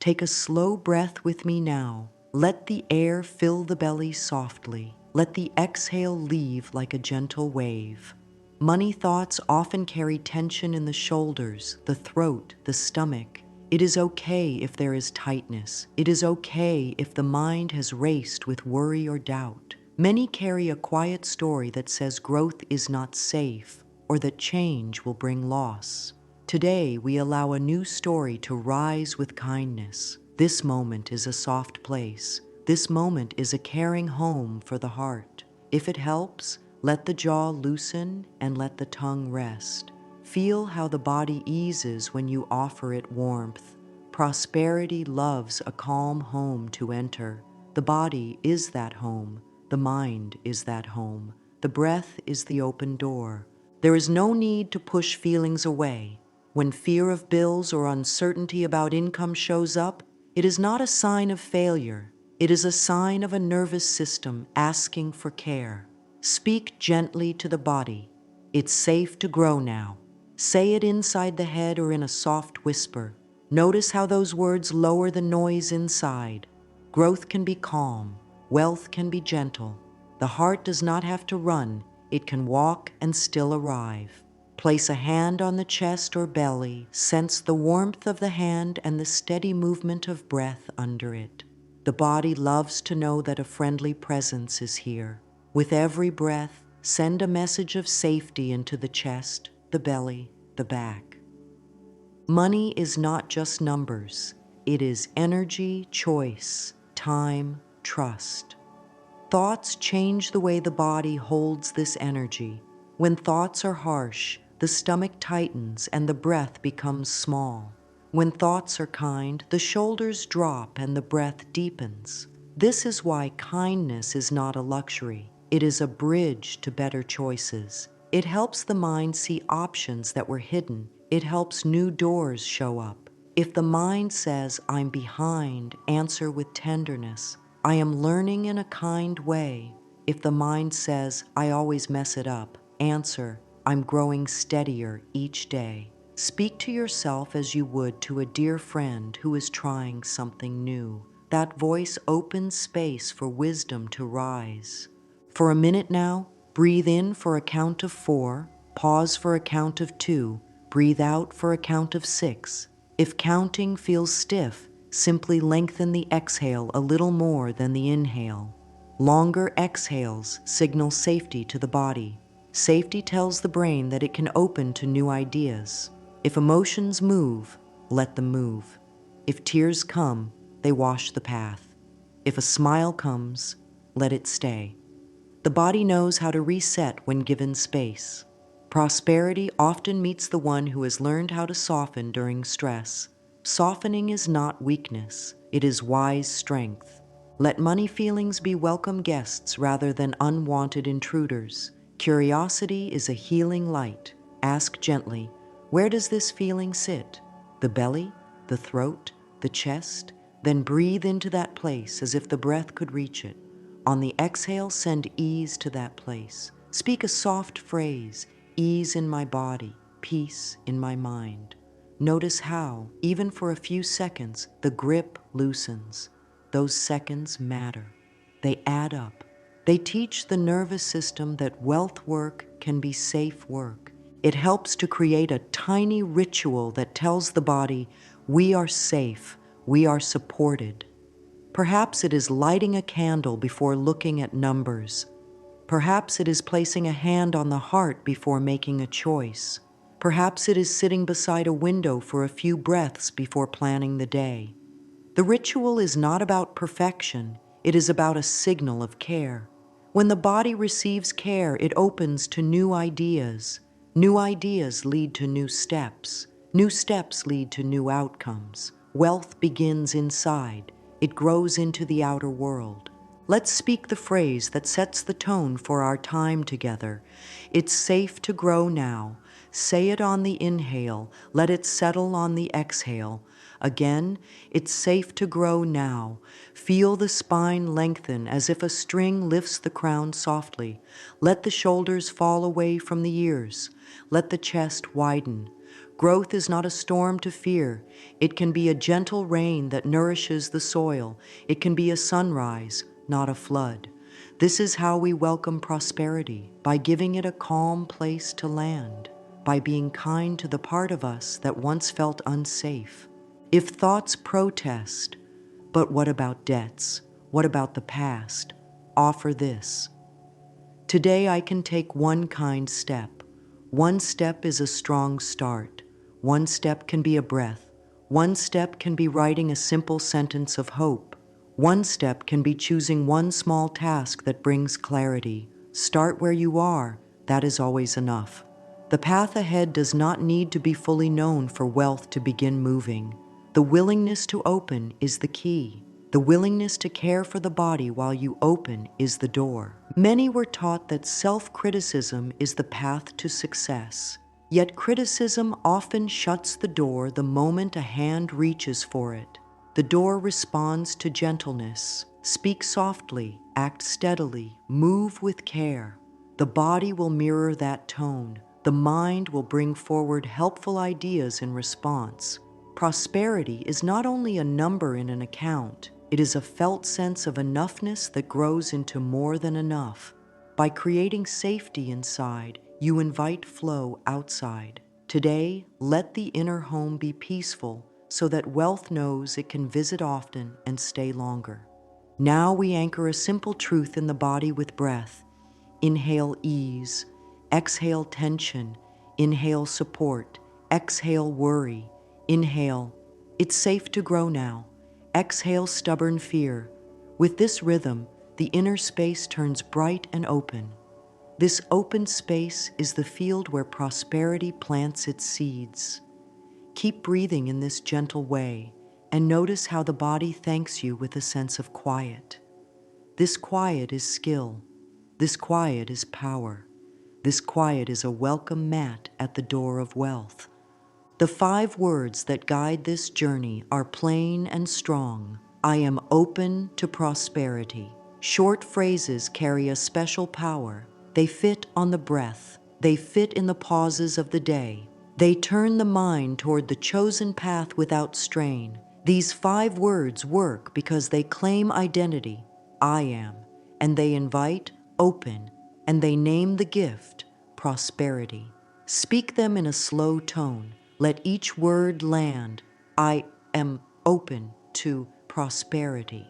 Take a slow breath with me now. Let the air fill the belly softly. Let the exhale leave like a gentle wave. Money thoughts often carry tension in the shoulders, the throat, the stomach. It is okay if there is tightness. It is okay if the mind has raced with worry or doubt. Many carry a quiet story that says growth is not safe or that change will bring loss. Today, we allow a new story to rise with kindness. This moment is a soft place. This moment is a caring home for the heart. If it helps, let the jaw loosen and let the tongue rest. Feel how the body eases when you offer it warmth. Prosperity loves a calm home to enter. The body is that home. The mind is that home. The breath is the open door. There is no need to push feelings away. When fear of bills or uncertainty about income shows up, it is not a sign of failure. It is a sign of a nervous system asking for care. Speak gently to the body. It's safe to grow now. Say it inside the head or in a soft whisper. Notice how those words lower the noise inside. Growth can be calm. Wealth can be gentle. The heart does not have to run. It can walk and still arrive. Place a hand on the chest or belly. Sense the warmth of the hand and the steady movement of breath under it. The body loves to know that a friendly presence is here. With every breath, send a message of safety into the chest, the belly, the back. Money is not just numbers. It is energy, choice, time, trust. Thoughts change the way the body holds this energy. When thoughts are harsh, the stomach tightens and the breath becomes small. When thoughts are kind, the shoulders drop and the breath deepens. This is why kindness is not a luxury. It is a bridge to better choices. It helps the mind see options that were hidden. It helps new doors show up. If the mind says, "I'm behind," answer with tenderness. "I am learning in a kind way." If the mind says, "I always mess it up," answer, "I'm growing steadier each day." Speak to yourself as you would to a dear friend who is trying something new. That voice opens space for wisdom to rise. For a minute now, breathe in for a count of 4, pause for a count of 2, breathe out for a count of 6. If counting feels stiff, simply lengthen the exhale a little more than the inhale. Longer exhales signal safety to the body. Safety tells the brain that it can open to new ideas. If emotions move, let them move. If tears come, they wash the path. If a smile comes, let it stay. The body knows how to reset when given space. Prosperity often meets the one who has learned how to soften during stress. Softening is not weakness, it is wise strength. Let money feelings be welcome guests rather than unwanted intruders. Curiosity is a healing light. Ask gently, where does this feeling sit? The belly, the throat, the chest? Then breathe into that place as if the breath could reach it. On the exhale, send ease to that place. Speak a soft phrase, ease in my body, peace in my mind. Notice how, even for a few seconds, the grip loosens. Those seconds matter. They add up. They teach the nervous system that wealth work can be safe work. It helps to create a tiny ritual that tells the body, we are safe, we are supported. Perhaps it is lighting a candle before looking at numbers. Perhaps it is placing a hand on the heart before making a choice. Perhaps it is sitting beside a window for a few breaths before planning the day. The ritual is not about perfection, it is about a signal of care. When the body receives care, it opens to new ideas. New ideas lead to new steps. New steps lead to new outcomes. Wealth begins inside. It grows into the outer world. Let's speak the phrase that sets the tone for our time together. It's safe to grow now. Say it on the inhale. Let it settle on the exhale. Again, it's safe to grow now. Feel the spine lengthen as if a string lifts the crown softly. Let the shoulders fall away from the ears. Let the chest widen. Growth is not a storm to fear. It can be a gentle rain that nourishes the soil. It can be a sunrise, not a flood. This is how we welcome prosperity, by giving it a calm place to land, by being kind to the part of us that once felt unsafe. If thoughts protest, but what about debts? What about the past? Offer this. Today I can take one kind step. One step is a strong start. One step can be a breath. One step can be writing a simple sentence of hope. One step can be choosing one small task that brings clarity. Start where you are. That is always enough. The path ahead does not need to be fully known for wealth to begin moving. The willingness to open is the key. The willingness to care for the body while you open is the door. Many were taught that self-criticism is the path to success. Yet criticism often shuts the door the moment a hand reaches for it. The door responds to gentleness. Speak softly, act steadily, move with care. The body will mirror that tone. The mind will bring forward helpful ideas in response. Prosperity is not only a number in an account, it is a felt sense of enoughness that grows into more than enough. By creating safety inside, you invite flow outside. Today, let the inner home be peaceful so that wealth knows it can visit often and stay longer. Now we anchor a simple truth in the body with breath. Inhale ease, exhale tension, inhale support, exhale worry. Inhale, it's safe to grow now. Exhale stubborn fear. With this rhythm, the inner space turns bright and open. This open space is the field where prosperity plants its seeds. Keep breathing in this gentle way and notice how the body thanks you with a sense of quiet. This quiet is skill. This quiet is power. This quiet is a welcome mat at the door of wealth. The 5 words that guide this journey are plain and strong. I am open to prosperity. Short phrases carry a special power. They fit on the breath. They fit in the pauses of the day. They turn the mind toward the chosen path without strain. These 5 words work because they claim identity, I am, and they invite, open, and they name the gift, prosperity. Speak them in a slow tone. Let each word land. I am open to prosperity.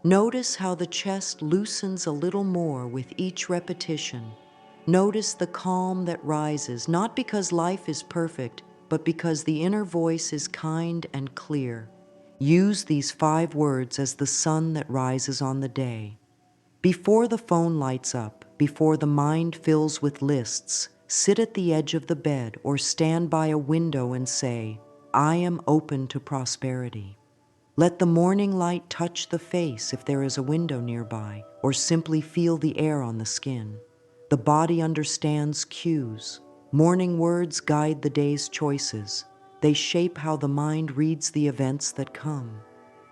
Notice how the chest loosens a little more with each repetition. Notice the calm that rises, not because life is perfect, but because the inner voice is kind and clear. Use these 5 words as the sun that rises on the day. Before the phone lights up, before the mind fills with lists, sit at the edge of the bed or stand by a window and say, I am open to prosperity. Let the morning light touch the face if there is a window nearby, or simply feel the air on the skin. The body understands cues. Morning words guide the day's choices. They shape how the mind reads the events that come.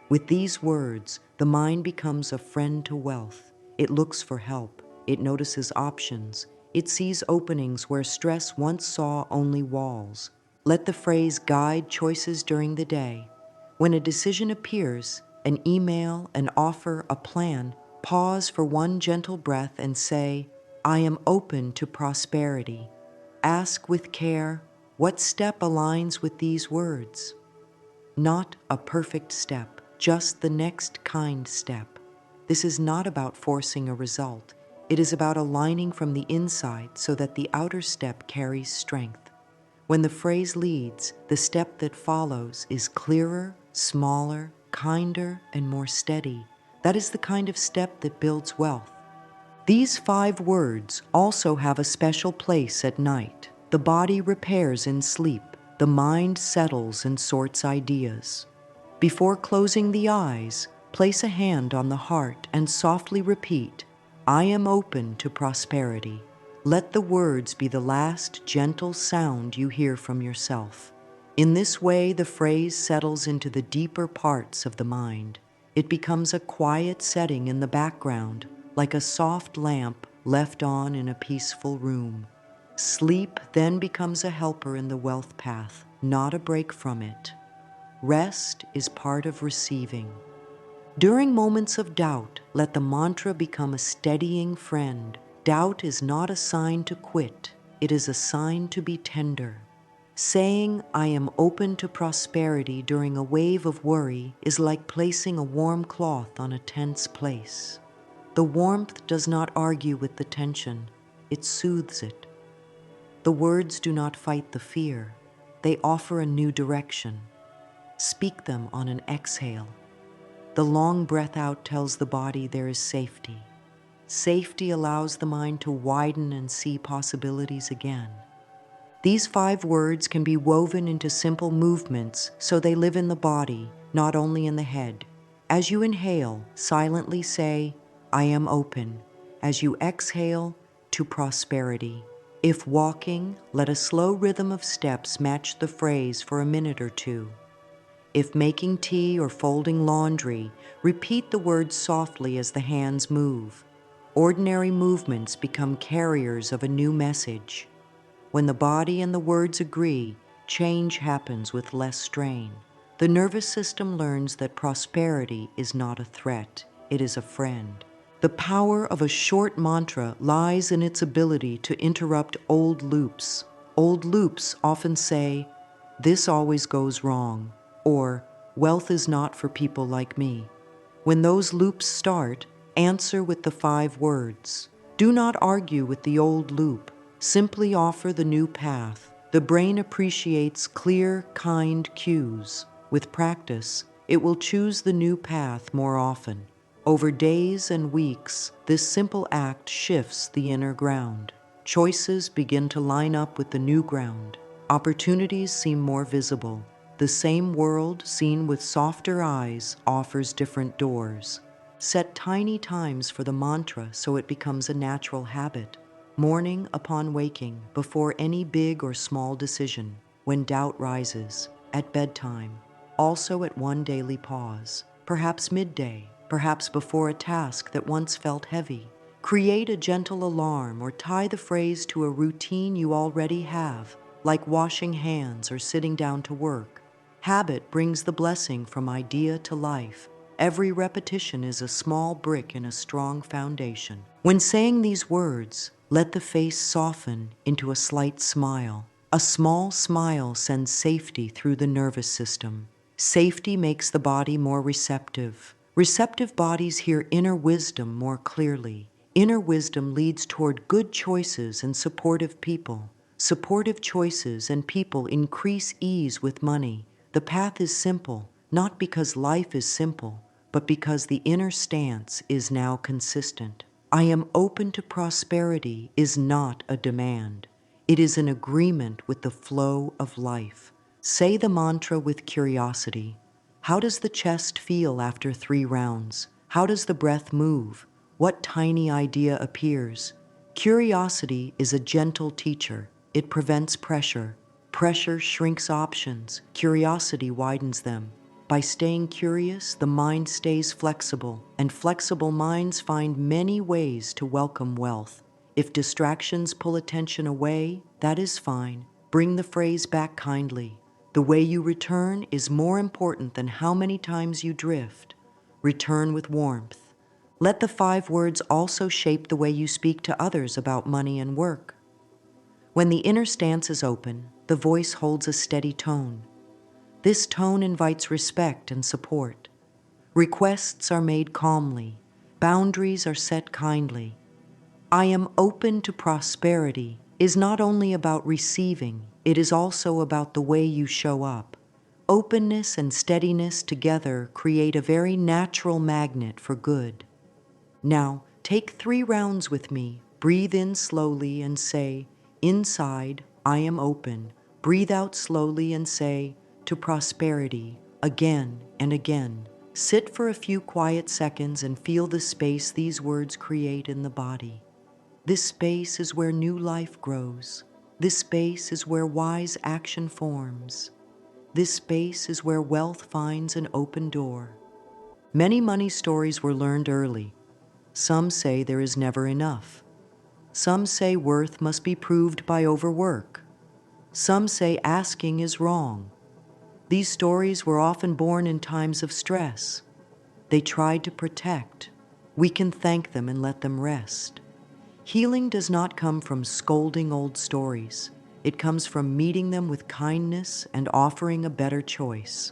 With these words, the mind becomes a friend to wealth. It looks for help. It notices options. It sees openings where stress once saw only walls. Let the phrase guide choices during the day. When a decision appears, an email, an offer, a plan, pause for one gentle breath and say, I am open to prosperity. Ask with care, what step aligns with these words? Not a perfect step, just the next kind step. This is not about forcing a result. It is about aligning from the inside so that the outer step carries strength. When the phrase leads, the step that follows is clearer, smaller, kinder, and more steady. That is the kind of step that builds wealth. These 5 words also have a special place at night. The body repairs in sleep. The mind settles and sorts ideas. Before closing the eyes, place a hand on the heart and softly repeat, I am open to prosperity. Let the words be the last gentle sound you hear from yourself. In this way, the phrase settles into the deeper parts of the mind. It becomes a quiet setting in the background, like a soft lamp left on in a peaceful room. Sleep then becomes a helper in the wealth path, not a break from it. Rest is part of receiving. During moments of doubt, let the mantra become a steadying friend. Doubt is not a sign to quit, it is a sign to be tender. Saying, "I am open to prosperity" during a wave of worry is like placing a warm cloth on a tense place. The warmth does not argue with the tension, it soothes it. The words do not fight the fear, they offer a new direction. Speak them on an exhale. The long breath out tells the body there is safety. Safety allows the mind to widen and see possibilities again. These 5 words can be woven into simple movements so they live in the body, not only in the head. As you inhale, silently say, "I am open." As you exhale, "to prosperity." If walking, let a slow rhythm of steps match the phrase for a minute or two. If making tea or folding laundry, repeat the words softly as the hands move. Ordinary movements become carriers of a new message. When the body and the words agree, change happens with less strain. The nervous system learns that prosperity is not a threat, it is a friend. The power of a short mantra lies in its ability to interrupt old loops. Old loops often say, "This always goes wrong," or "Wealth is not for people like me." When those loops start, answer with the 5 words. Do not argue with the old loop. Simply offer the new path. The brain appreciates clear, kind cues. With practice, it will choose the new path more often. Over days and weeks, this simple act shifts the inner ground. Choices begin to line up with the new ground. Opportunities seem more visible. The same world, seen with softer eyes, offers different doors. Set tiny times for the mantra so it becomes a natural habit. Morning upon waking, before any big or small decision, when doubt rises, at bedtime, also at one daily pause, perhaps midday, perhaps before a task that once felt heavy. Create a gentle alarm or tie the phrase to a routine you already have, like washing hands or sitting down to work. Habit brings the blessing from idea to life. Every repetition is a small brick in a strong foundation. When saying these words, let the face soften into a slight smile. A small smile sends safety through the nervous system. Safety makes the body more receptive. Receptive bodies hear inner wisdom more clearly. Inner wisdom leads toward good choices and supportive people. Supportive choices and people increase ease with money. The path is simple, not because life is simple, but because the inner stance is now consistent. I am open to prosperity is not a demand. It is an agreement with the flow of life. Say the mantra with curiosity. How does the chest feel after 3 rounds? How does the breath move? What tiny idea appears? Curiosity is a gentle teacher. It prevents pressure. Pressure shrinks options. Curiosity widens them. By staying curious, the mind stays flexible, and flexible minds find many ways to welcome wealth. If distractions pull attention away, that is fine. Bring the phrase back kindly. The way you return is more important than how many times you drift. Return with warmth. Let the 5 words also shape the way you speak to others about money and work. When the inner stance is open, the voice holds a steady tone. This tone invites respect and support. Requests are made calmly. Boundaries are set kindly. I am open to prosperity is not only about receiving, it is also about the way you show up. Openness and steadiness together create a very natural magnet for good. Now, take 3 rounds with me. Breathe in slowly and say, "Inside, I am open." Breathe out slowly and say, "To prosperity," again and again. Sit for a few quiet seconds and feel the space these words create in the body. This space is where new life grows. This space is where wise action forms. This space is where wealth finds an open door. Many money stories were learned early. Some say there is never enough. Some say worth must be proved by overwork. Some say asking is wrong. These stories were often born in times of stress. They tried to protect. We can thank them and let them rest. Healing does not come from scolding old stories. It comes from meeting them with kindness and offering a better choice.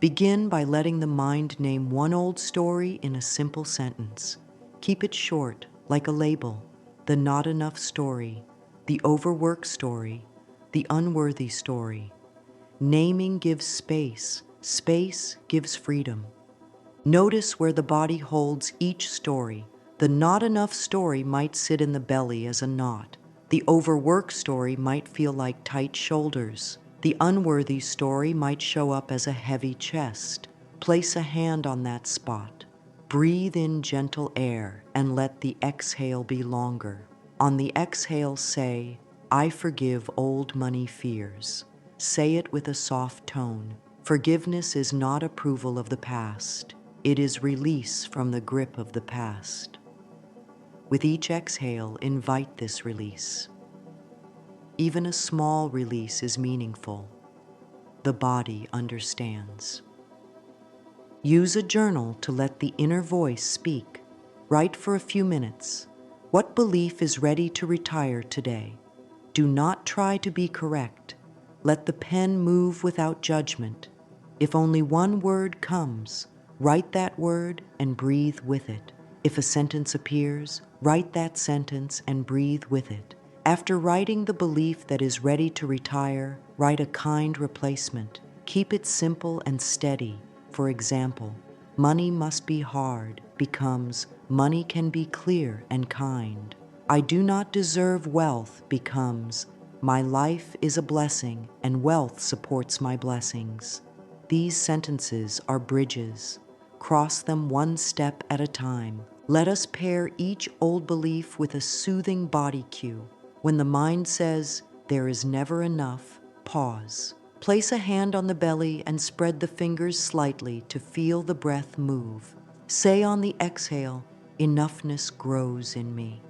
Begin by letting the mind name one old story in a simple sentence. Keep it short, like a label: the not enough story, the overworked story, the unworthy story. Naming gives space. Space gives freedom. Notice where the body holds each story. The not enough story might sit in the belly as a knot. The overworked story might feel like tight shoulders. The unworthy story might show up as a heavy chest. Place a hand on that spot. Breathe in gentle air and let the exhale be longer. On the exhale, say, "I forgive old money fears." Say it with a soft tone. Forgiveness is not approval of the past. It is release from the grip of the past. With each exhale, invite this release. Even a small release is meaningful. The body understands. Use a journal to let the inner voice speak. Write for a few minutes. What belief is ready to retire today? Do not try to be correct. Let the pen move without judgment. If only one word comes, write that word and breathe with it. If a sentence appears, write that sentence and breathe with it. After writing the belief that is ready to retire, write a kind replacement. Keep it simple and steady. For example, money must be hard becomes money can be clear and kind. I do not deserve wealth becomes my life is a blessing and wealth supports my blessings. These sentences are bridges. Cross them one step at a time. Let us pair each old belief with a soothing body cue. When the mind says, "There is never enough," pause. Place a hand on the belly and spread the fingers slightly to feel the breath move. Say on the exhale, "Enoughness grows in me."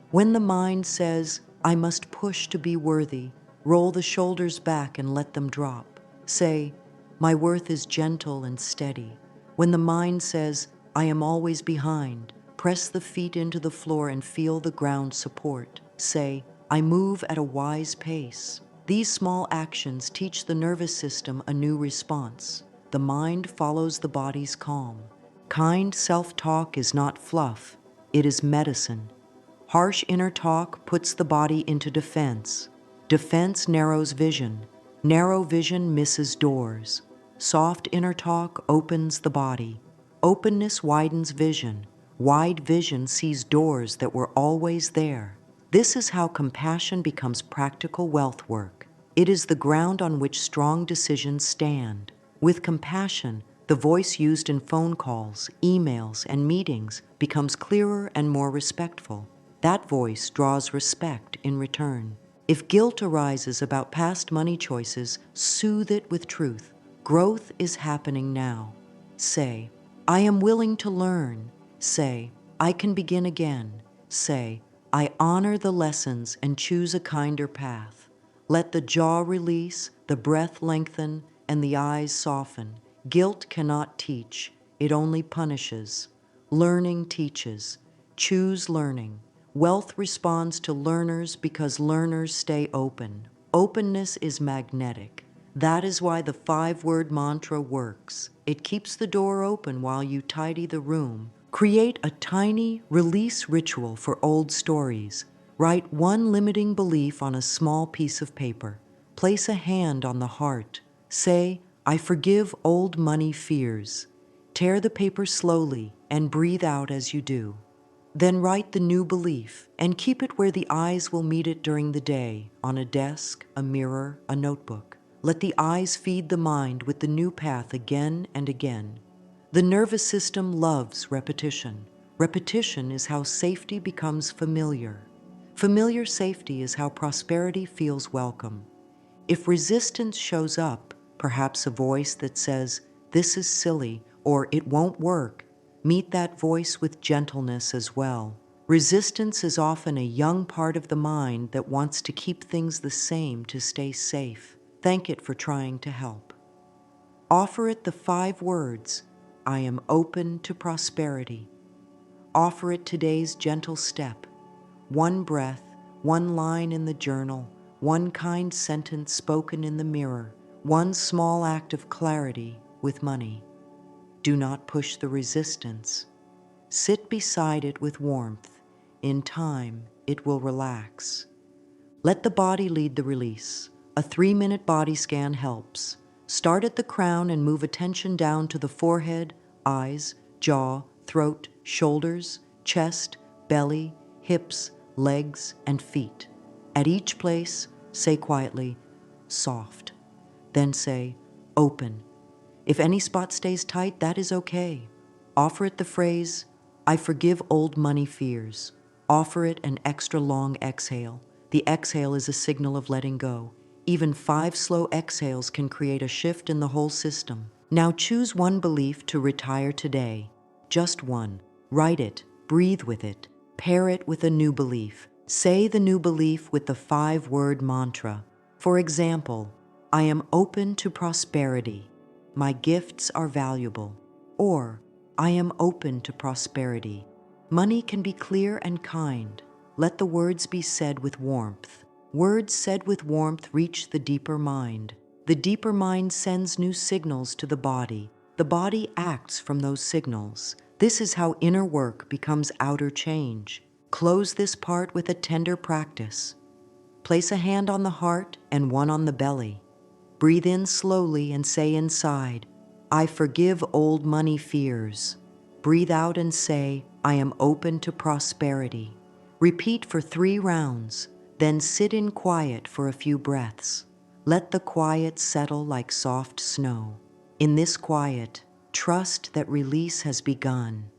When the mind says, "I must push to be worthy," roll the shoulders back and let them drop. Say, "My worth is gentle and steady." When the mind says, "I am always behind," press the feet into the floor and feel the ground support. Say, "I move at a wise pace." These small actions teach the nervous system a new response. The mind follows the body's calm. Kind self-talk is not fluff, it is medicine. Harsh inner talk puts the body into defense. Defense narrows vision. Narrow vision misses doors. Soft inner talk opens the body. Openness widens vision. Wide vision sees doors that were always there. This is how compassion becomes practical wealth work. It is the ground on which strong decisions stand. With compassion, the voice used in phone calls, emails, and meetings becomes clearer and more respectful. That voice draws respect in return. If guilt arises about past money choices, soothe it with truth. Growth is happening now. Say, "I am willing to learn." Say, "I can begin again." Say, "I honor the lessons and choose a kinder path." Let the jaw release, the breath lengthen, and the eyes soften. Guilt cannot teach, it only punishes. Learning teaches. Choose learning. Wealth responds to learners because learners stay open. Openness is magnetic. That is why the 5-word mantra works. It keeps the door open while you tidy the room. Create a tiny release ritual for old stories. Write one limiting belief on a small piece of paper. Place a hand on the heart. Say, "I forgive old money fears." Tear the paper slowly and breathe out as you do. Then write the new belief and keep it where the eyes will meet it during the day, on a desk, a mirror, a notebook. Let the eyes feed the mind with the new path again and again. The nervous system loves repetition. Repetition is how safety becomes familiar. Familiar safety is how prosperity feels welcome. If resistance shows up, perhaps a voice that says, "This is silly," or "It won't work," meet that voice with gentleness as well. Resistance is often a young part of the mind that wants to keep things the same to stay safe. Thank it for trying to help. Offer it the 5 words, I am open to prosperity. Offer it today's gentle step, 1 breath, 1 line in the journal, 1 kind sentence spoken in the mirror, 1 small act of clarity with money. Do not push the resistance. Sit beside it with warmth. In time, it will relax. Let the body lead the release. A 3-minute body scan helps. Start at the crown and move attention down to the forehead, eyes, jaw, throat, shoulders, chest, belly, hips, legs, and feet. At each place, say quietly, soft. Then say, open. If any spot stays tight, that is okay. Offer it the phrase, I forgive old money fears. Offer it an extra long exhale. The exhale is a signal of letting go. Even 5 slow exhales can create a shift in the whole system. Now choose 1 belief to retire today. Just 1. Write it, breathe with it, pair it with a new belief. Say the new belief with the 5-word mantra. For example, I am open to prosperity. My gifts are valuable. Or, I am open to prosperity. Money can be clear and kind. Let the words be said with warmth. Words said with warmth reach the deeper mind. The deeper mind sends new signals to the body. The body acts from those signals. This is how inner work becomes outer change. Close this part with a tender practice. Place a hand on the heart and 1 on the belly. Breathe in slowly and say inside, I forgive old money fears. Breathe out and say, I am open to prosperity. Repeat for 3 rounds, then sit in quiet for a few breaths. Let the quiet settle like soft snow. In this quiet, trust that release has begun.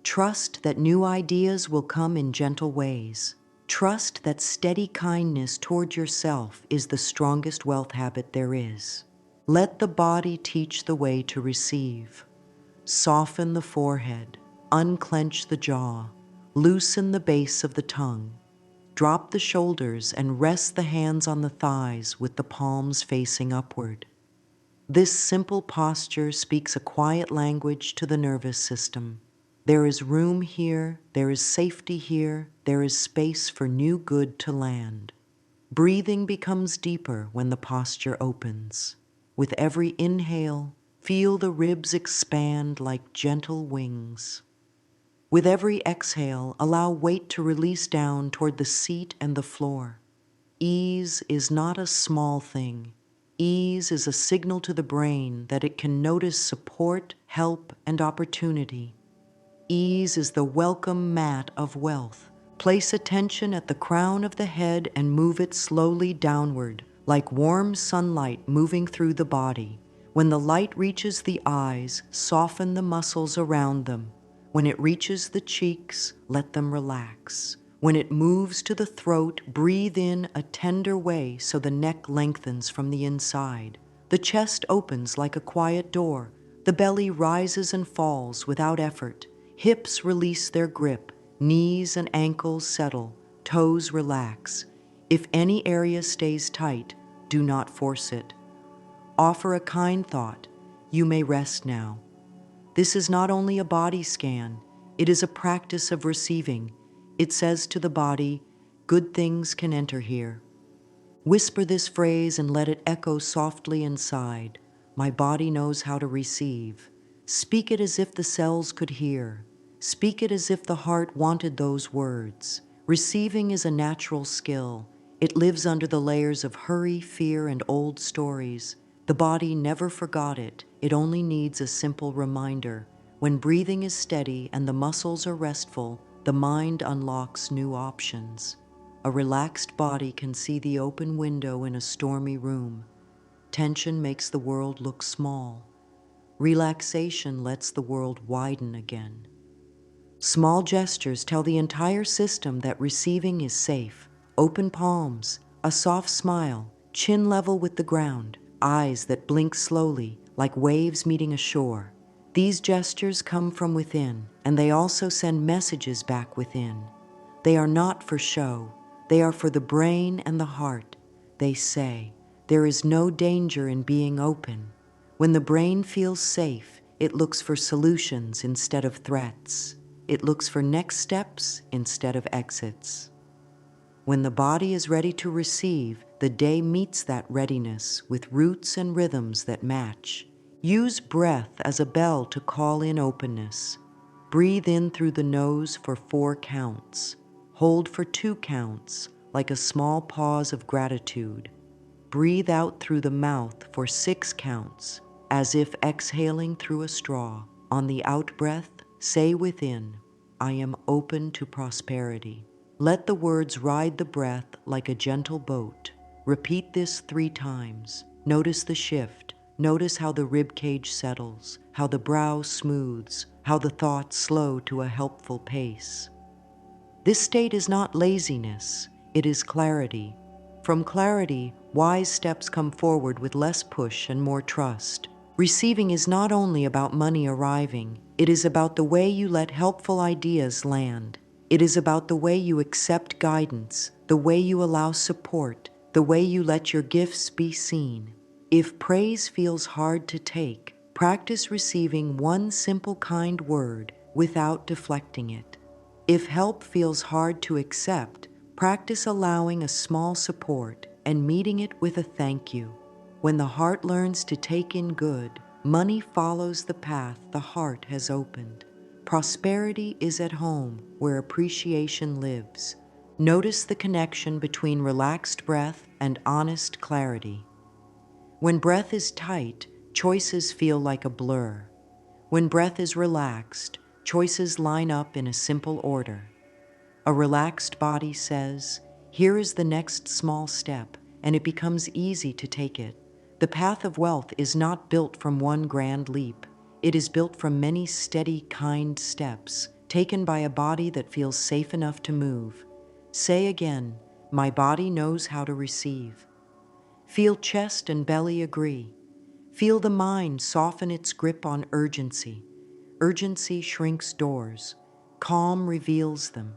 Trust that new ideas will come in gentle ways. Trust that steady kindness toward yourself is the strongest wealth habit there is. Let the body teach the way to receive. Soften the forehead, unclench the jaw, loosen the base of the tongue. Drop the shoulders and rest the hands on the thighs with the palms facing upward. This simple posture speaks a quiet language to the nervous system. There is room here, there is safety here, there is space for new good to land. Breathing becomes deeper when the posture opens. With every inhale, feel the ribs expand like gentle wings. With every exhale, allow weight to release down toward the seat and the floor. Ease is not a small thing. Ease is a signal to the brain that it can notice support, help, and opportunity. Ease is the welcome mat of wealth. Place attention at the crown of the head and move it slowly downward, like warm sunlight moving through the body. When the light reaches the eyes, soften the muscles around them. When it reaches the cheeks, let them relax. When it moves to the throat, breathe in a tender way so the neck lengthens from the inside. The chest opens like a quiet door. The belly rises and falls without effort. Hips release their grip. Knees and ankles settle. Toes relax. If any area stays tight, do not force it. Offer a kind thought. You may rest now. This is not only a body scan, it is a practice of receiving. It says to the body, good things can enter here. Whisper this phrase and let it echo softly inside. My body knows how to receive. Speak it as if the cells could hear. Speak it as if the heart wanted those words. Receiving is a natural skill. It lives under the layers of hurry, fear, and old stories. The body never forgot it. It only needs a simple reminder. When breathing is steady and the muscles are restful, the mind unlocks new options. A relaxed body can see the open window in a stormy room. Tension makes the world look small. Relaxation lets the world widen again. Small gestures tell the entire system that receiving is safe. Open palms, a soft smile, chin level with the ground, eyes that blink slowly like waves meeting a shore. These gestures come from within, and they also send messages back within. They are not for show. They are for the brain and the heart. They say, there is no danger in being open. When the brain feels safe, it looks for solutions instead of threats. It looks for next steps instead of exits. When the body is ready to receive, the day meets that readiness with roots and rhythms that match. Use breath as a bell to call in openness. Breathe in through the nose for 4 counts. Hold for 2 counts, like a small pause of gratitude. Breathe out through the mouth for 6 counts, as if exhaling through a straw. On the out-breath, say within, I am open to prosperity. Let the words ride the breath like a gentle boat. Repeat this 3 times. Notice the shift. Notice how the rib cage settles, how the brow smooths, how the thoughts slow to a helpful pace. This state is not laziness, it is clarity. From clarity, wise steps come forward with less push and more trust. Receiving is not only about money arriving, it is about the way you let helpful ideas land. It is about the way you accept guidance, the way you allow support, the way you let your gifts be seen. If praise feels hard to take, practice receiving one simple kind word without deflecting it. If help feels hard to accept, practice allowing a small support and meeting it with a thank you. When the heart learns to take in good, money follows the path the heart has opened. Prosperity is at home where appreciation lives. Notice the connection between relaxed breath and honest clarity. When breath is tight, choices feel like a blur. When breath is relaxed, choices line up in a simple order. A relaxed body says, here is the next small step, and it becomes easy to take it. The path of wealth is not built from one grand leap. It is built from many steady, kind steps, taken by a body that feels safe enough to move. Say again, my body knows how to receive. Feel chest and belly agree. Feel the mind soften its grip on urgency. Urgency shrinks doors. Calm reveals them.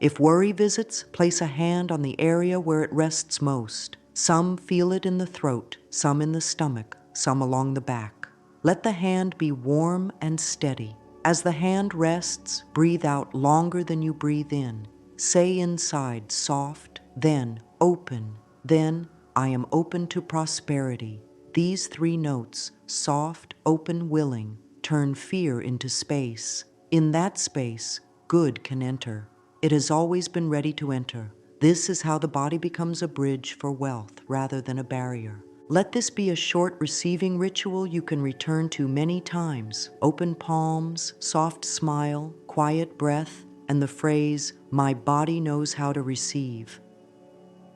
If worry visits, place a hand on the area where it rests most. Some feel it in the throat, some in the stomach, some along the back. Let the hand be warm and steady. As the hand rests, breathe out longer than you breathe in. Say inside, soft, then open, then I am open to prosperity. These 3 notes, soft, open, willing, turn fear into space. In that space, good can enter. It has always been ready to enter. This is how the body becomes a bridge for wealth rather than a barrier. Let this be a short receiving ritual you can return to many times. Open palms, soft smile, quiet breath, and the phrase, my body knows how to receive.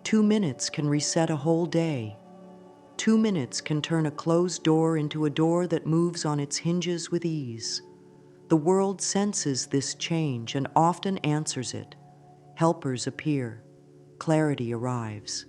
2 minutes can reset a whole day. 2 minutes can turn a closed door into a door that moves on its hinges with ease. The world senses this change and often answers it. Helpers appear. Clarity arrives.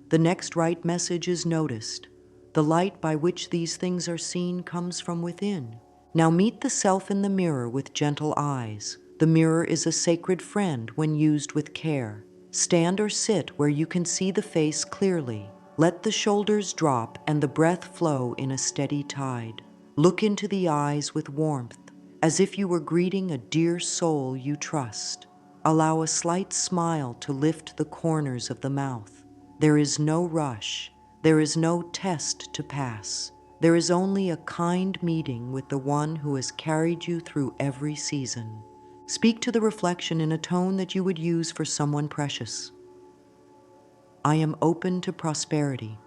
The next right message is noticed. The light by which these things are seen comes from within. Now meet the self in the mirror with gentle eyes. The mirror is a sacred friend when used with care. Stand or sit where you can see the face clearly. Let the shoulders drop and the breath flow in a steady tide. Look into the eyes with warmth, as if you were greeting a dear soul you trust. Allow a slight smile to lift the corners of the mouth. There is no rush. There is no test to pass. There is only a kind meeting with the one who has carried you through every season. Speak to the reflection in a tone that you would use for someone precious. I am open to prosperity.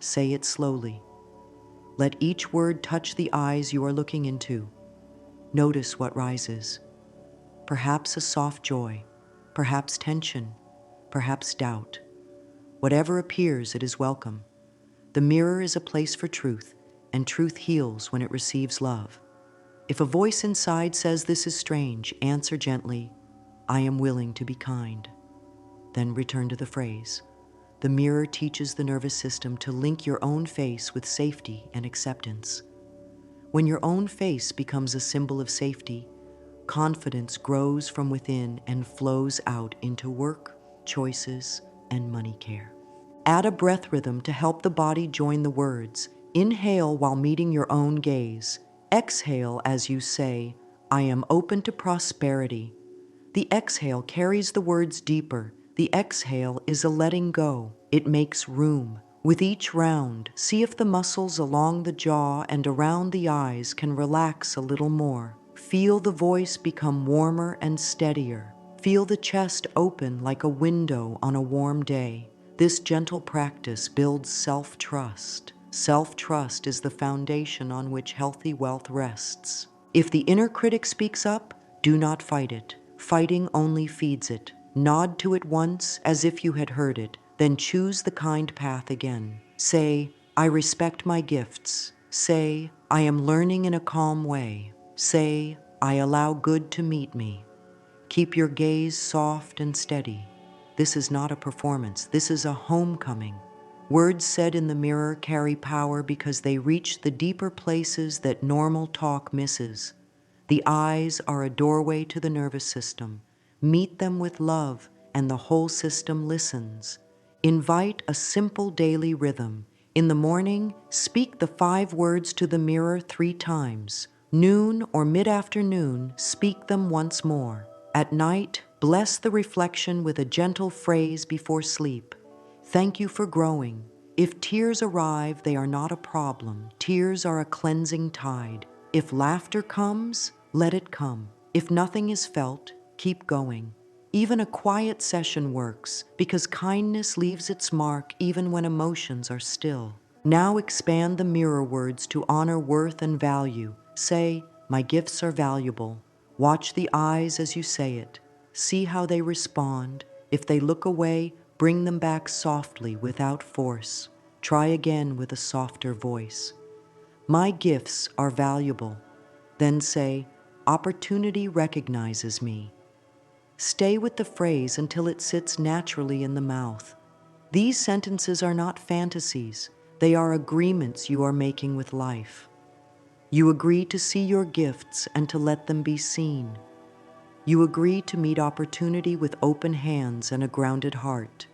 Say it slowly. Let each word touch the eyes you are looking into. Notice what rises. Perhaps a soft joy, perhaps tension, perhaps doubt. Whatever appears, it is welcome. The mirror is a place for truth, and truth heals when it receives love. If a voice inside says this is strange, answer gently, I am willing to be kind. Then return to the phrase. The mirror teaches the nervous system to link your own face with safety and acceptance. When your own face becomes a symbol of safety, confidence grows from within and flows out into work, choices, and money care. Add a breath rhythm to help the body join the words. Inhale while meeting your own gaze. Exhale as you say, I am open to prosperity. The exhale carries the words deeper. The exhale is a letting go. It makes room. With each round, see if the muscles along the jaw and around the eyes can relax a little more. Feel the voice become warmer and steadier. Feel the chest open like a window on a warm day. This gentle practice builds self-trust. Self-trust is the foundation on which healthy wealth rests. If the inner critic speaks up, do not fight it. Fighting only feeds it. Nod to it once as if you had heard it, then choose the kind path again. Say, I respect my gifts. Say, I am learning in a calm way. Say, I allow good to meet me. Keep your gaze soft and steady. This is not a performance. This is a homecoming. Words said in the mirror carry power because they reach the deeper places that normal talk misses. The eyes are a doorway to the nervous system. Meet them with love, and the whole system listens. Invite a simple daily rhythm. In the morning, speak the 5 words to the mirror 3 times. Noon or mid-afternoon, speak them once more. At night, bless the reflection with a gentle phrase before sleep. Thank you for growing. If tears arrive, they are not a problem. Tears are a cleansing tide. If laughter comes, let it come. If nothing is felt, keep going. Even a quiet session works because kindness leaves its mark even when emotions are still. Now expand the mirror words to honor worth and value. Say, my gifts are valuable. Watch the eyes as you say it. See how they respond. If they look away, bring them back softly without force. Try again with a softer voice. My gifts are valuable. Then say, opportunity recognizes me. Stay with the phrase until it sits naturally in the mouth. These sentences are not fantasies. They are agreements you are making with life. You agree to see your gifts and to let them be seen. You agree to meet opportunity with open hands and a grounded heart.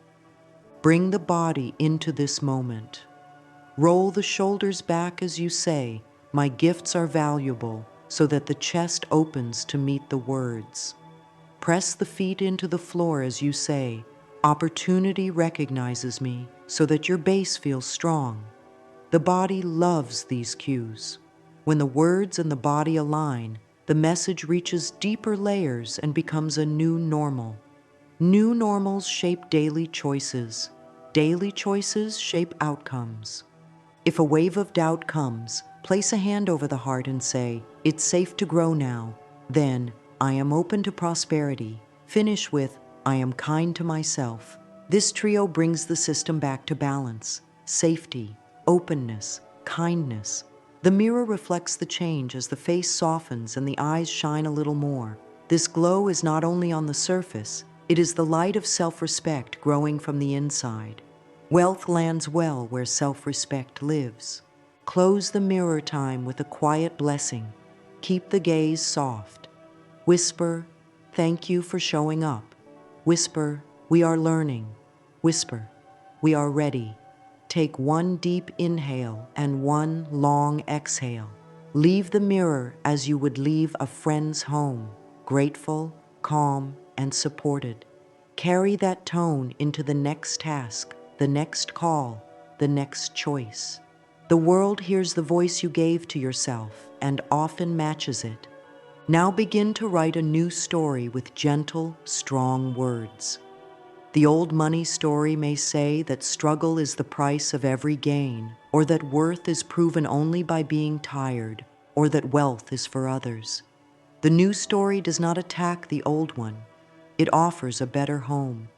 Bring the body into this moment. Roll the shoulders back as you say, my gifts are valuable, so that the chest opens to meet the words. Press the feet into the floor as you say, opportunity recognizes me, so that your base feels strong. The body loves these cues. When the words and the body align, the message reaches deeper layers and becomes a new normal. New normals shape daily choices. Daily choices shape outcomes. If a wave of doubt comes, place a hand over the heart and say, it's safe to grow now. Then, I am open to prosperity. Finish with, I am kind to myself. This trio brings the system back to balance. Safety, openness, kindness. The mirror reflects the change as the face softens and the eyes shine a little more. This glow is not only on the surface, it is the light of self-respect growing from the inside. Wealth lands well where self-respect lives. Close the mirror time with a quiet blessing. Keep the gaze soft. Whisper, thank you for showing up. Whisper, we are learning. Whisper, we are ready. Take one deep inhale and one long exhale. Leave the mirror as you would leave a friend's home, grateful, calm, and supported. Carry that tone into the next task, the next call, the next choice. The world hears the voice you gave to yourself and often matches it. Now begin to write a new story with gentle, strong words. The old money story may say that struggle is the price of every gain, or that worth is proven only by being tired, or that wealth is for others. The new story does not attack the old one. It offers a better home.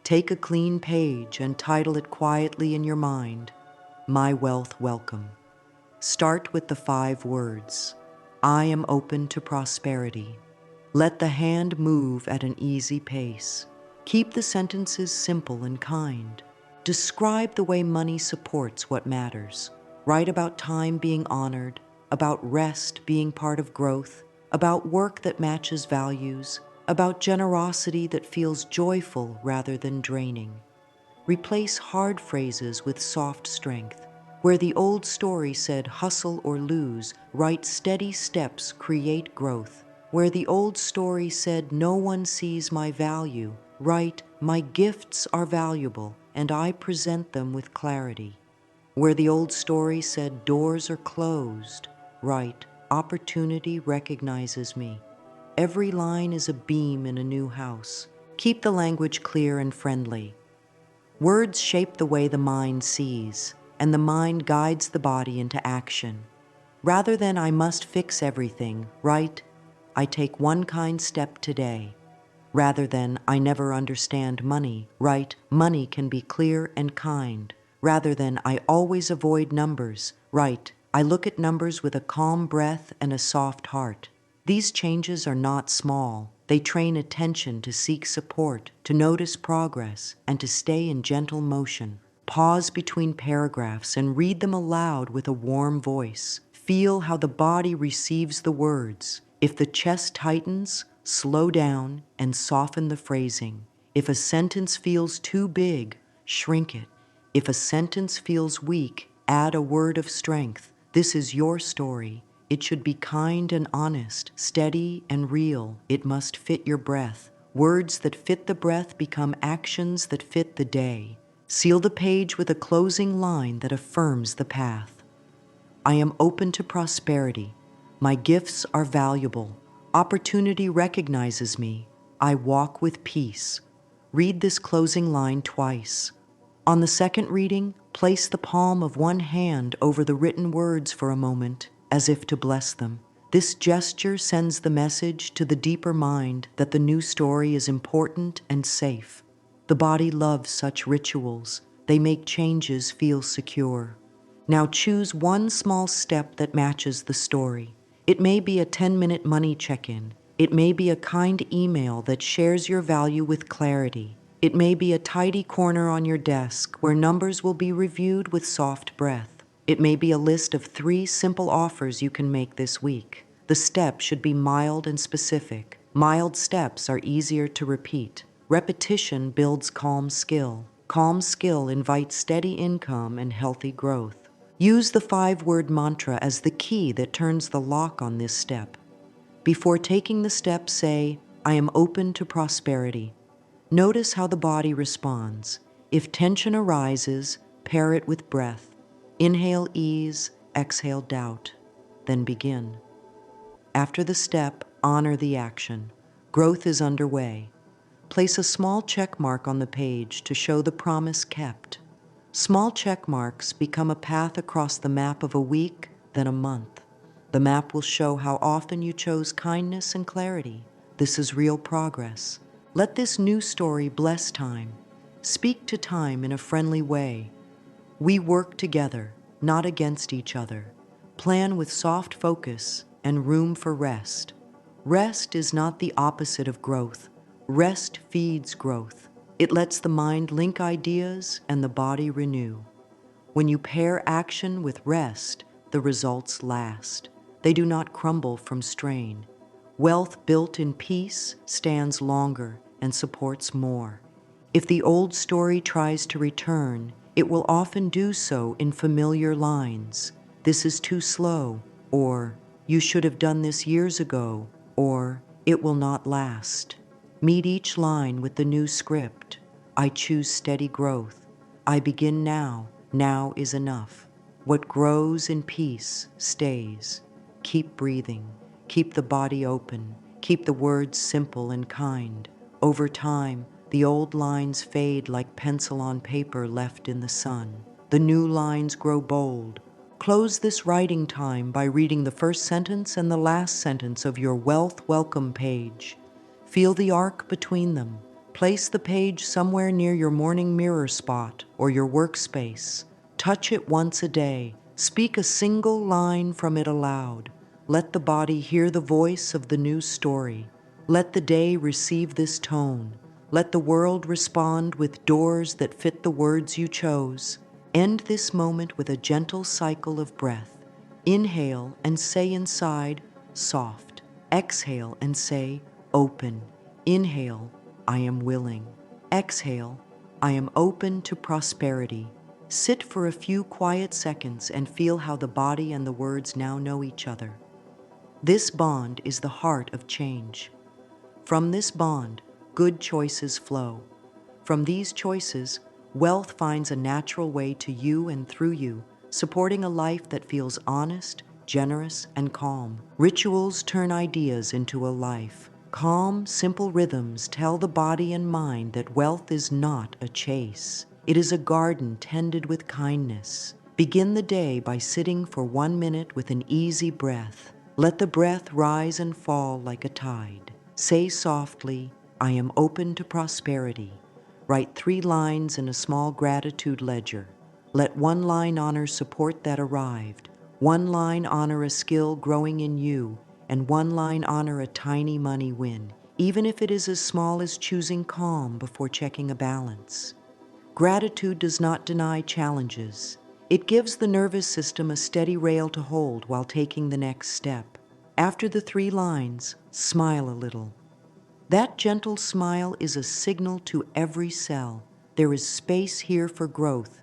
Take a clean page and title it quietly in your mind, My Wealth Welcome. Start with the 5 words, I am open to prosperity. Let the hand move at an easy pace. Keep the sentences simple and kind. Describe the way money supports what matters. Write about time being honored, about rest being part of growth, about work that matches values, about generosity that feels joyful rather than draining. Replace hard phrases with soft strength. Where the old story said hustle or lose, write steady steps create growth. Where the old story said no one sees my value, write my gifts are valuable and I present them with clarity. Where the old story said doors are closed, write opportunity recognizes me. Every line is a beam in a new house. Keep the language clear and friendly. Words shape the way the mind sees, and the mind guides the body into action. Rather than I must fix everything, write, I take one kind step today. Rather than I never understand money, write, money can be clear and kind. Rather than I always avoid numbers, write, I look at numbers with a calm breath and a soft heart. These changes are not small. They train attention to seek support, to notice progress, and to stay in gentle motion. Pause between paragraphs and read them aloud with a warm voice. Feel how the body receives the words. If the chest tightens, slow down and soften the phrasing. If a sentence feels too big, shrink it. If a sentence feels weak, add a word of strength. This is your story. It should be kind and honest, steady and real. It must fit your breath. Words that fit the breath become actions that fit the day. Seal the page with a closing line that affirms the path. I am open to prosperity. My gifts are valuable. Opportunity recognizes me. I walk with peace. Read this closing line twice. On the second reading, place the palm of one hand over the written words for a moment, as if to bless them. This gesture sends the message to the deeper mind that the new story is important and safe. The body loves such rituals. They make changes feel secure. Now choose one small step that matches the story. It may be a 10-minute money check-in. It may be a kind email that shares your value with clarity. It may be a tidy corner on your desk where numbers will be reviewed with soft breath. It may be a list of 3 simple offers you can make this week. The steps should be mild and specific. Mild steps are easier to repeat. Repetition builds calm skill. Calm skill invites steady income and healthy growth. Use the 5-word mantra as the key that turns the lock on this step. Before taking the step, say, I am open to prosperity. Notice how the body responds. If tension arises, pair it with breath. Inhale ease, exhale doubt. Then begin. After the step, honor the action. Growth is underway. Place a small check mark on the page to show the promise kept. Small check marks become a path across the map of a week, then a month. The map will show how often you chose kindness and clarity. This is real progress. Let this new story bless time. Speak to time in a friendly way. We work together, not against each other. Plan with soft focus and room for rest. Rest is not the opposite of growth. Rest feeds growth. It lets the mind link ideas and the body renew. When you pair action with rest, the results last. They do not crumble from strain. Wealth built in peace stands longer and supports more. If the old story tries to return, it will often do so in familiar lines. This is too slow, or you should have done this years ago, or it will not last. Meet each line with the new script. I choose steady growth. I begin now. Now is enough. What grows in peace stays. Keep breathing. Keep the body open. Keep the words simple and kind. Over time, the old lines fade like pencil on paper left in the sun. The new lines grow bold. Close this writing time by reading the first sentence and the last sentence of your Wealth Welcome page. Feel the arc between them. Place the page somewhere near your morning mirror spot or your workspace. Touch it once a day. Speak a single line from it aloud. Let the body hear the voice of the new story. Let the day receive this tone. Let the world respond with doors that fit the words you chose. End this moment with a gentle cycle of breath. Inhale and say inside, soft. Exhale and say, open. Inhale, I am willing. Exhale, I am open to prosperity. Sit for a few quiet seconds and feel how the body and the words now know each other. This bond is the heart of change. From this bond, good choices flow. From these choices, wealth finds a natural way to you and through you, supporting a life that feels honest, generous, and calm. Rituals turn ideas into a life. Calm, simple rhythms tell the body and mind that wealth is not a chase. It is a garden tended with kindness. Begin the day by sitting for 1 minute with an easy breath. Let the breath rise and fall like a tide. Say softly, I am open to prosperity. Write 3 lines in a small gratitude ledger. Let 1 line honor support that arrived, 1 line honor a skill growing in you, and 1 line honor a tiny money win, even if it is as small as choosing calm before checking a balance. Gratitude does not deny challenges. It gives the nervous system a steady rail to hold while taking the next step. After the 3 lines, smile a little. That gentle smile is a signal to every cell. There is space here for growth.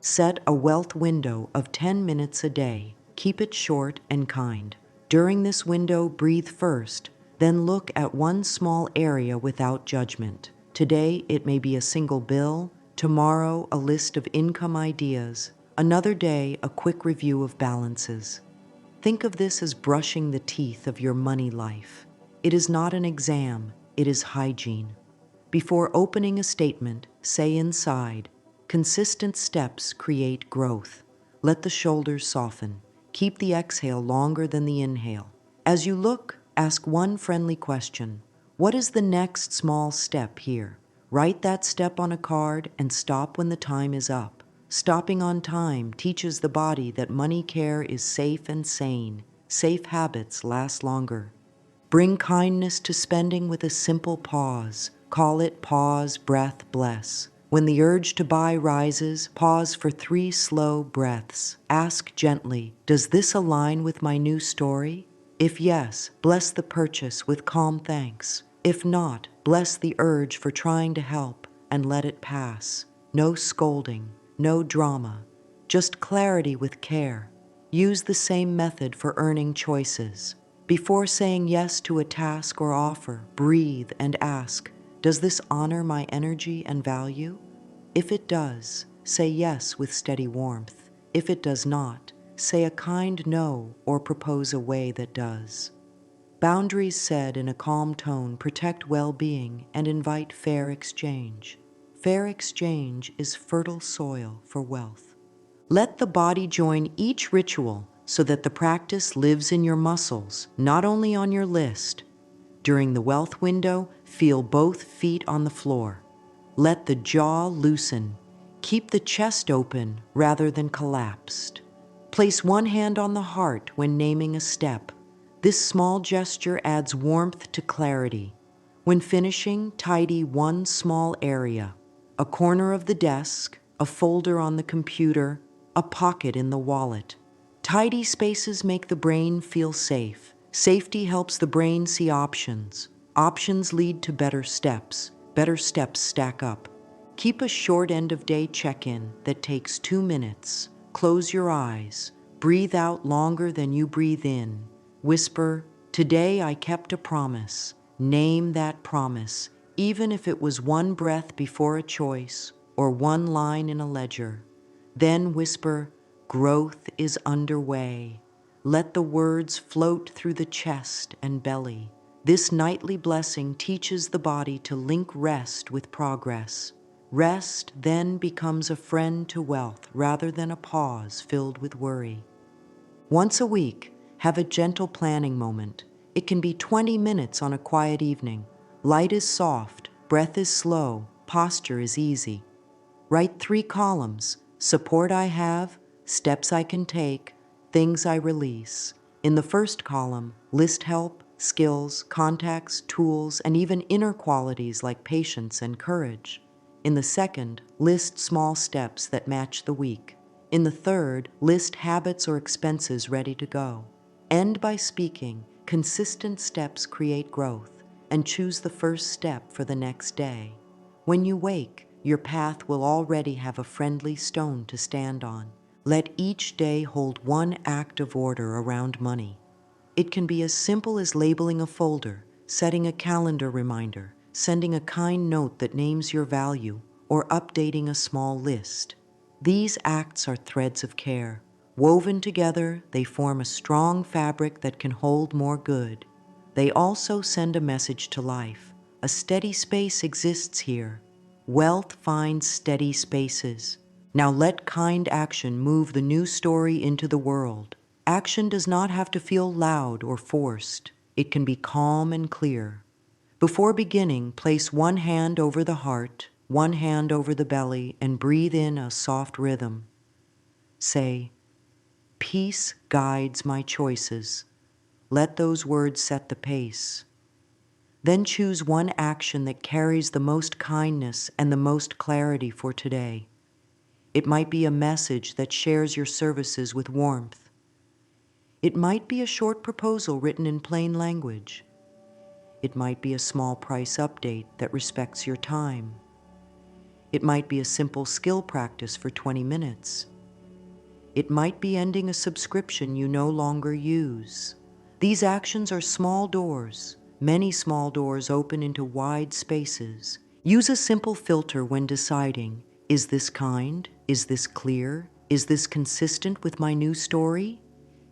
Set a wealth window of 10 minutes a day. Keep it short and kind. During this window, breathe first, then look at one small area without judgment. Today, it may be a single bill. Tomorrow, a list of income ideas. Another day, a quick review of balances. Think of this as brushing the teeth of your money life. It is not an exam, it is hygiene. Before opening a statement, say inside, consistent steps create growth. Let the shoulders soften. Keep the exhale longer than the inhale. As you look, ask one friendly question. What is the next small step here? Write that step on a card and stop when the time is up. Stopping on time teaches the body that money care is safe and sane. Safe habits last longer. Bring kindness to spending with a simple pause. Call it pause, breath, bless. When the urge to buy rises, pause for 3 slow breaths. Ask gently, does this align with my new story? If yes, bless the purchase with calm thanks. If not, bless the urge for trying to help and let it pass. No scolding, no drama, just clarity with care. Use the same method for earning choices. Before saying yes to a task or offer, breathe and ask, does this honor my energy and value? If it does, say yes with steady warmth. If it does not, say a kind no or propose a way that does. Boundaries said in a calm tone protect well-being and invite fair exchange. Fair exchange is fertile soil for wealth. Let the body join each ritual so that the practice lives in your muscles, not only on your list. During the wealth window, feel both feet on the floor. Let the jaw loosen. Keep the chest open rather than collapsed. Place one hand on the heart when naming a step. This small gesture adds warmth to clarity. When finishing, tidy one small area, a corner of the desk, a folder on the computer, a pocket in the wallet. Tidy spaces make the brain feel safe. Safety helps the brain see options. Options lead to better steps. Better steps stack up. Keep a short end of day check-in that takes 2 minutes. Close your eyes. Breathe out longer than you breathe in. Whisper, today I kept a promise. Name that promise, even if it was 1 breath before a choice or 1 line in a ledger. Then whisper, growth is underway. Let the words float through the chest and belly. This nightly blessing teaches the body to link rest with progress. Rest then becomes a friend to wealth rather than a pause filled with worry. Once a week, have a gentle planning moment. It can be 20 minutes on a quiet evening. Light is soft, breath is slow, posture is easy. Write 3 columns: support I have, steps I can take, things I release. In the first column, list help, skills, contacts, tools, and even inner qualities like patience and courage. In the second, list small steps that match the week. In the third, list habits or expenses ready to go. End by speaking, Consistent steps create growth, and choose the first step for the next day. When you wake, your path will already have a friendly stone to stand on. Let each day hold one act of order around money. It can be as simple as labeling a folder, setting a calendar reminder, sending a kind note that names your value, or updating a small list. These acts are threads of care. Woven together, they form a strong fabric that can hold more good. They also send a message to life. A steady space exists here. Wealth finds steady spaces. Now let kind action move the new story into the world. Action does not have to feel loud or forced. It can be calm and clear. Before beginning, place one hand over the heart, one hand over the belly, and breathe in a soft rhythm. Say, "Peace guides my choices." Let those words set the pace. Then choose one action that carries the most kindness and the most clarity for today. It might be a message that shares your services with warmth. It might be a short proposal written in plain language. It might be a small price update that respects your time. It might be a simple skill practice for 20 minutes. It might be ending a subscription you no longer use. These actions are small doors. Many small doors open into wide spaces. Use a simple filter when deciding, is this kind? Is this clear? Is this consistent with my new story?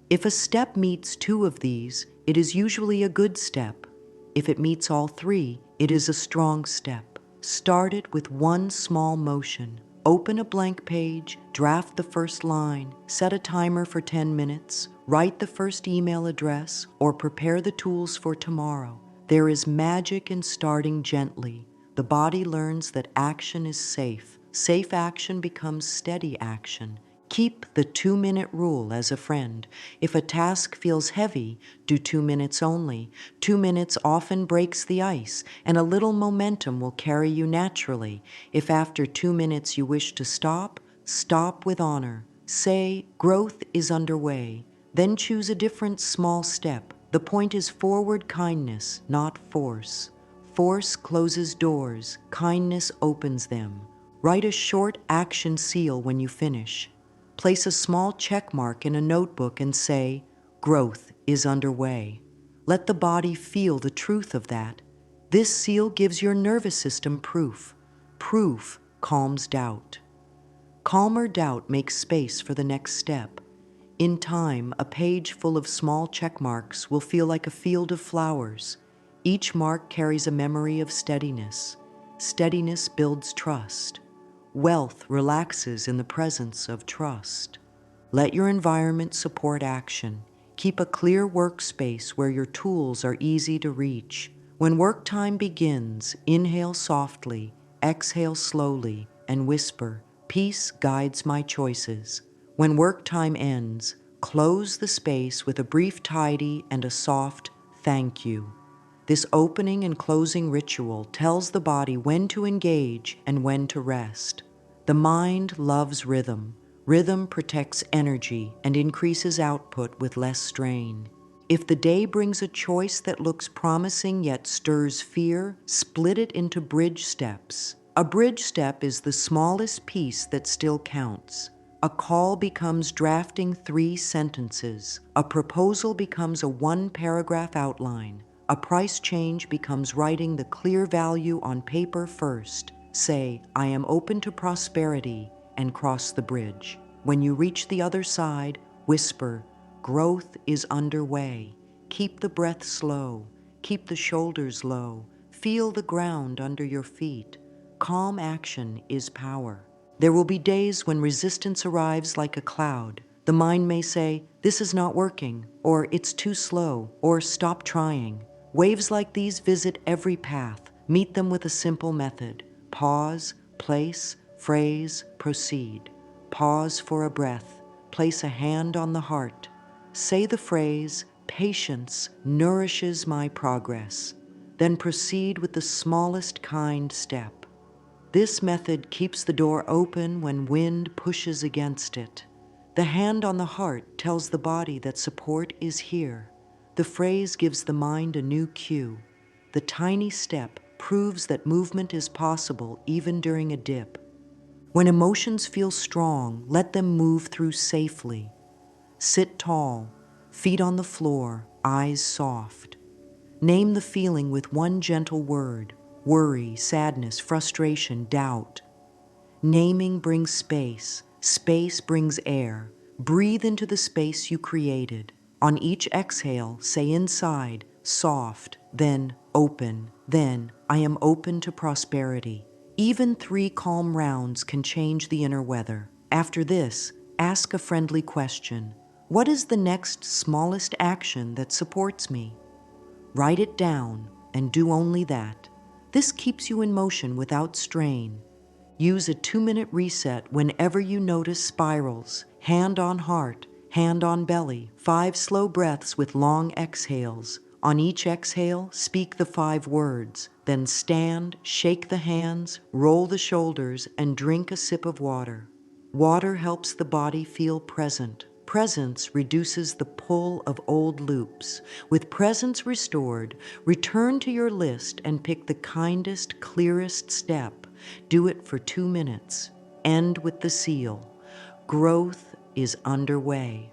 If a step meets two of these, it is usually a good step. If it meets all three, it is a strong step. Start it with one small motion. Open a blank page, draft the first line, set a timer for 10 minutes, write the first email address, or prepare the tools for tomorrow. There is magic in starting gently. The body learns that action is safe. Safe action becomes steady action. Keep the 2-minute rule as a friend. If a task feels heavy, do 2 minutes only. 2 minutes often breaks the ice, and a little momentum will carry you naturally. If after 2 minutes you wish to stop, stop with honor. Say, growth is underway. Then choose a different small step. The point is forward kindness, not force. Force closes doors, kindness opens them. Write a short action seal when you finish. Place a small check mark in a notebook and say, growth is underway. Let the body feel the truth of that. This seal gives your nervous system proof. Proof calms doubt. Calmer doubt makes space for the next step. In time, a page full of small check marks will feel like a field of flowers. Each mark carries a memory of steadiness. Steadiness builds trust. Wealth relaxes in the presence of trust. Let your environment support action. Keep a clear workspace where your tools are easy to reach. When work time begins, inhale softly, exhale slowly, and whisper, "Peace guides my choices." When work time ends, close the space with a brief tidy and a soft "thank you." This opening and closing ritual tells the body when to engage and when to rest. The mind loves rhythm. Rhythm protects energy and increases output with less strain. If the day brings a choice that looks promising yet stirs fear, split it into bridge steps. A bridge step is the smallest piece that still counts. A call becomes drafting 3 sentences. A proposal becomes a 1-paragraph outline. A price change becomes writing the clear value on paper first. Say, "I am open to prosperity," and cross the bridge. When you reach the other side, whisper, "Growth is underway." Keep the breath slow. Keep the shoulders low. Feel the ground under your feet. Calm action is power. There will be days when resistance arrives like a cloud. The mind may say, "This is not working," or "It's too slow," or "Stop trying." Waves like these visit every path. Meet them with a simple method. Pause, place, phrase, proceed. Pause for a breath. Place a hand on the heart. Say the phrase, "Patience nourishes my progress." Then proceed with the smallest kind step. This method keeps the door open when wind pushes against it. The hand on the heart tells the body that support is here. The phrase gives the mind a new cue. The tiny step proves that movement is possible even during a dip. When emotions feel strong, let them move through safely. Sit tall, feet on the floor, eyes soft. Name the feeling with one gentle word: worry, sadness, frustration, doubt. Naming brings space. Space brings air. Breathe into the space you created. On each exhale, say inside, soft, then open, then I am open to prosperity. Even 3 calm rounds can change the inner weather. After this, ask a friendly question. What is the next smallest action that supports me? Write it down and do only that. This keeps you in motion without strain. Use a 2-minute reset whenever you notice spirals. Hand on heart, hand on belly. 5 slow breaths with long exhales. On each exhale, speak the 5 words. Then stand, shake the hands, roll the shoulders, and drink a sip of water. Water helps the body feel present. Presence reduces the pull of old loops. With presence restored, return to your list and pick the kindest, clearest step. Do it for 2 minutes. End with the seal. Growth is underway.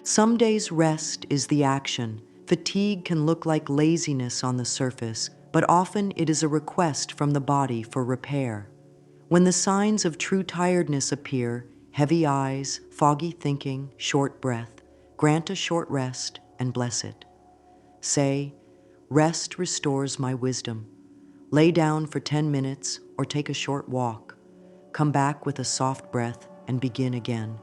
Some days rest is the action. Fatigue can look like laziness on the surface, but often it is a request from the body for repair. When the signs of true tiredness appear, heavy eyes, foggy thinking, short breath, grant a short rest and bless it. Say, rest restores my wisdom. Lay down for 10 minutes or take a short walk. Come back with a soft breath and begin again.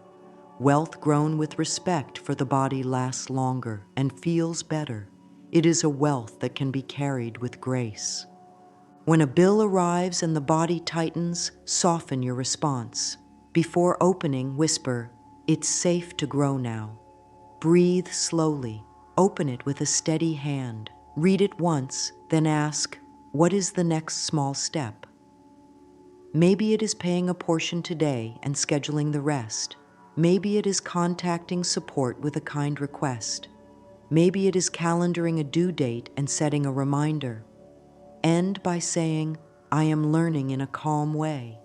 Wealth grown with respect for the body lasts longer and feels better. It is a wealth that can be carried with grace. When a bill arrives and the body tightens, soften your response. Before opening, whisper, "It's safe to grow now." Breathe slowly. Open it with a steady hand. Read it once, then ask, what is the next small step? Maybe it is paying a portion today and scheduling the rest. Maybe it is contacting support with a kind request. Maybe it is calendaring a due date and setting a reminder. End by saying, I am learning in a calm way.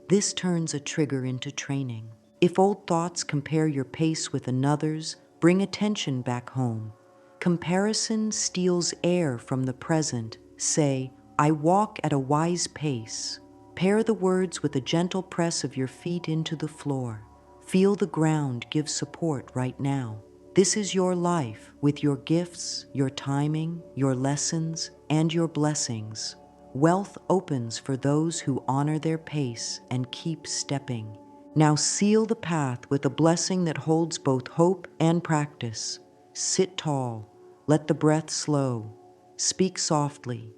This turns a trigger into training. If old thoughts compare your pace with another's, bring attention back home. Comparison steals air from the present. Say, I walk at a wise pace. Pair the words with a gentle press of your feet into the floor. Feel the ground give support right now. This is your life with your gifts, your timing, your lessons, and your blessings. Wealth opens for those who honor their pace and keep stepping. Now seal the path with a blessing that holds both hope and practice. Sit tall. Let the breath slow. Speak softly.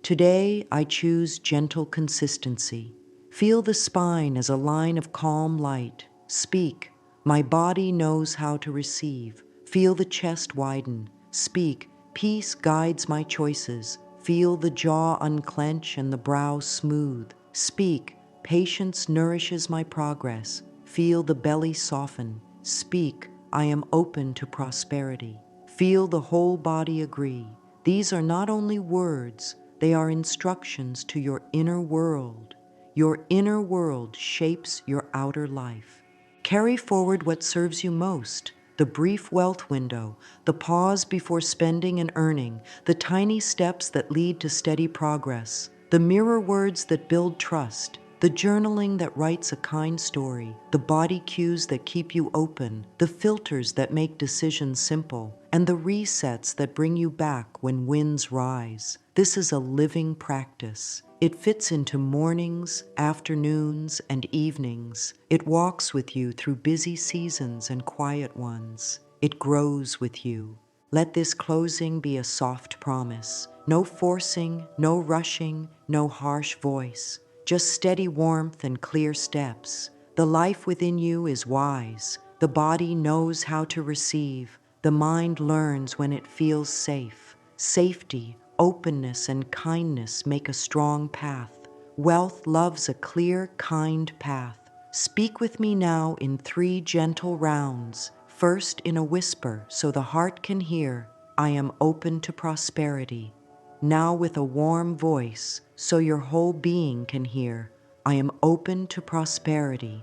Today, I choose gentle consistency. Feel the spine as a line of calm light. Speak. My body knows how to receive. Feel the chest widen. Speak. Peace guides my choices. Feel the jaw unclench and the brow smooth. Speak. Patience nourishes my progress. Feel the belly soften. Speak. I am open to prosperity. Feel the whole body agree. These are not only words, they are instructions to your inner world. Your inner world shapes your outer life. Carry forward what serves you most: the brief wealth window, the pause before spending and earning, the tiny steps that lead to steady progress, the mirror words that build trust, the journaling that writes a kind story, the body cues that keep you open, the filters that make decisions simple, and the resets that bring you back when winds rise. This is a living practice. It fits into mornings, afternoons, and evenings. It walks with you through busy seasons and quiet ones. It grows with you. Let this closing be a soft promise. No forcing, no rushing, no harsh voice. Just steady warmth and clear steps. The life within you is wise. The body knows how to receive. The mind learns when it feels safe. Safety, openness, and kindness make a strong path. Wealth loves a clear, kind path. Speak with me now in 3 gentle rounds. First in a whisper so the heart can hear. I am open to prosperity. Now with a warm voice, so your whole being can hear, I am open to prosperity.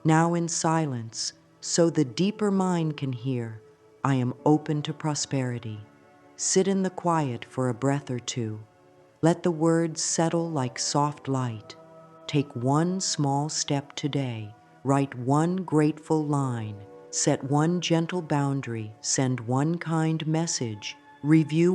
Now in silence, so the deeper mind can hear, I am open to prosperity. Sit in the quiet for a breath or two. Let the words settle like soft light. Take one small step today. Write one grateful line. Set one gentle boundary. Send one kind message. Review